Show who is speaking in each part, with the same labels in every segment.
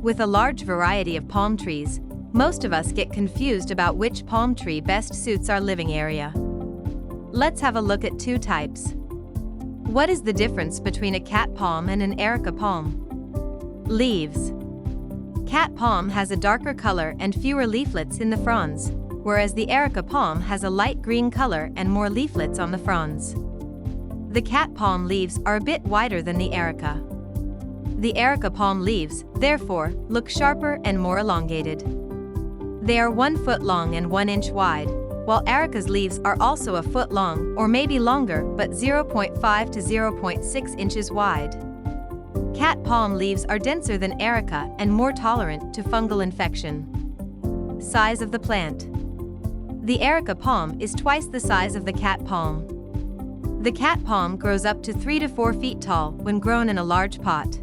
Speaker 1: With a large variety of palm trees, most of us get confused about which palm tree best suits our living area. Let's have a look at two types. What is the difference between a cat palm and an Areca palm? Leaves. Cat palm has a darker color and fewer leaflets in the fronds, whereas the Areca palm has a light green color and more leaflets on the fronds. The cat palm leaves are a bit wider than the Areca. The Areca palm leaves, therefore, look sharper and more elongated. They are 1 foot long and 1 inch wide, while Areca's leaves are also a foot long or maybe longer but 0.5 to 0.6 inches wide. Cat palm leaves are denser than Areca and more tolerant to fungal infection. Size of the plant. The Areca palm is twice the size of the cat palm. The cat palm grows up to 3 to 4 feet tall when grown in a large pot.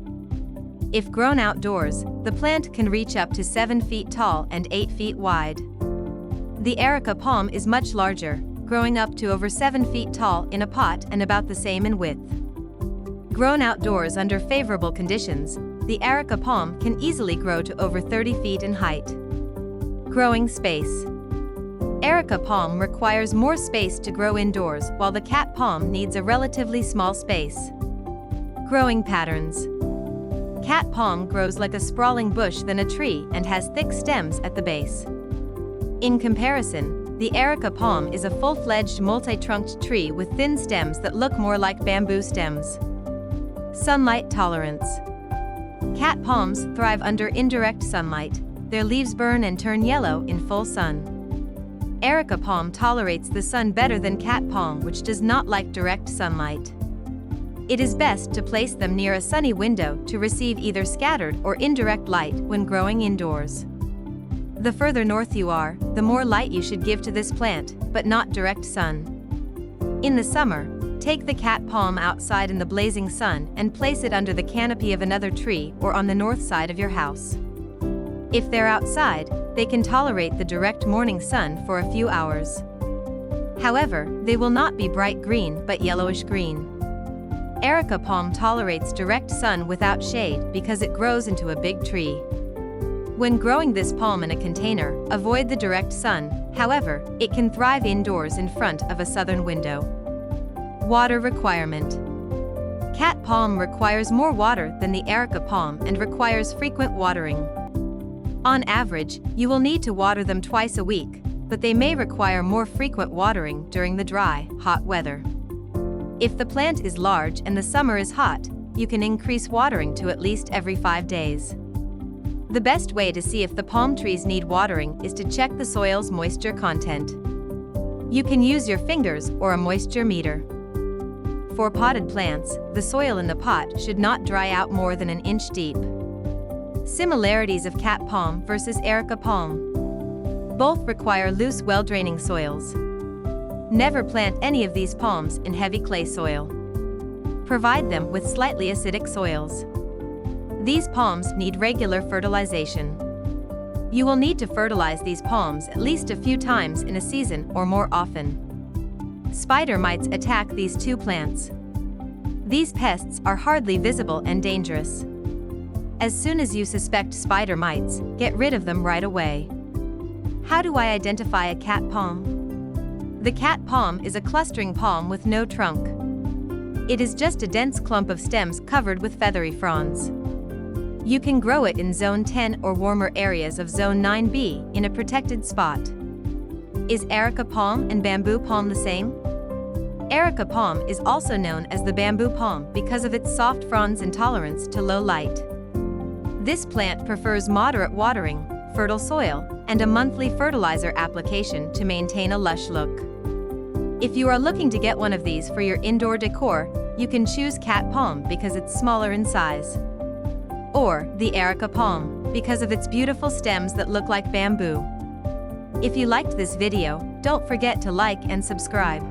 Speaker 1: If grown outdoors, the plant can reach up to 7 feet tall and 8 feet wide. The Areca palm is much larger, growing up to over 7 feet tall in a pot and about the same in width. Grown outdoors under favorable conditions, the Areca palm can easily grow to over 30 feet in height. Growing space. Areca palm requires more space to grow indoors, while the cat palm needs a relatively small space. Growing patterns. Cat palm grows like a sprawling bush than a tree and has thick stems at the base. In comparison, the Areca palm is a full-fledged multi-trunked tree with thin stems that look more like bamboo stems. Sunlight tolerance. Cat palms thrive under indirect sunlight. Their leaves burn and turn yellow in full sun. Areca palm tolerates the sun better than cat palm, which does not like direct sunlight. It is best to place them near a sunny window to receive either scattered or indirect light when growing indoors. The further north you are, the more light you should give to this plant, but not direct sun. In the summer, take the cat palm outside in the blazing sun and place it under the canopy of another tree or on the north side of your house. If they're outside, they can tolerate the direct morning sun for a few hours. However, they will not be bright green but yellowish green. Areca palm tolerates direct sun without shade because it grows into a big tree. When growing this palm in a container, avoid the direct sun. However, it can thrive indoors in front of a southern window. Water requirement. Cat palm requires more water than the Areca palm and requires frequent watering. On average, you will need to water them twice a week, but they may require more frequent watering during the dry, hot weather. If the plant is large and the summer is hot, you can increase watering to at least every 5 days. The best way to see if the palm trees need watering is to check the soil's moisture content. You can use your fingers or a moisture meter. For potted plants, the soil in the pot should not dry out more than 1 inch deep. Similarities of cat palm versus Areca palm. Both require loose, well-draining soils. Never plant any of these palms in heavy clay soil. Provide them with slightly acidic soils. These palms need regular fertilization. You will need to fertilize these palms at least a few times in a season or more often. Spider mites attack these two plants. These pests are hardly visible and dangerous. As soon as you suspect spider mites, get rid of them right away. How do I identify a cat palm? The cat palm is a clustering palm with no trunk. It is just a dense clump of stems covered with feathery fronds. You can grow it in Zone 10 or warmer areas of Zone 9B in a protected spot. Is Areca palm and bamboo palm the same? Areca palm is also known as the bamboo palm because of its soft fronds and tolerance to low light. This plant prefers moderate watering, fertile soil, and a monthly fertilizer application to maintain a lush look. If you are looking to get one of these for your indoor decor, you can choose cat palm because it's smaller in size. Or the Areca palm, because of its beautiful stems that look like bamboo. If you liked this video, don't forget to like and subscribe.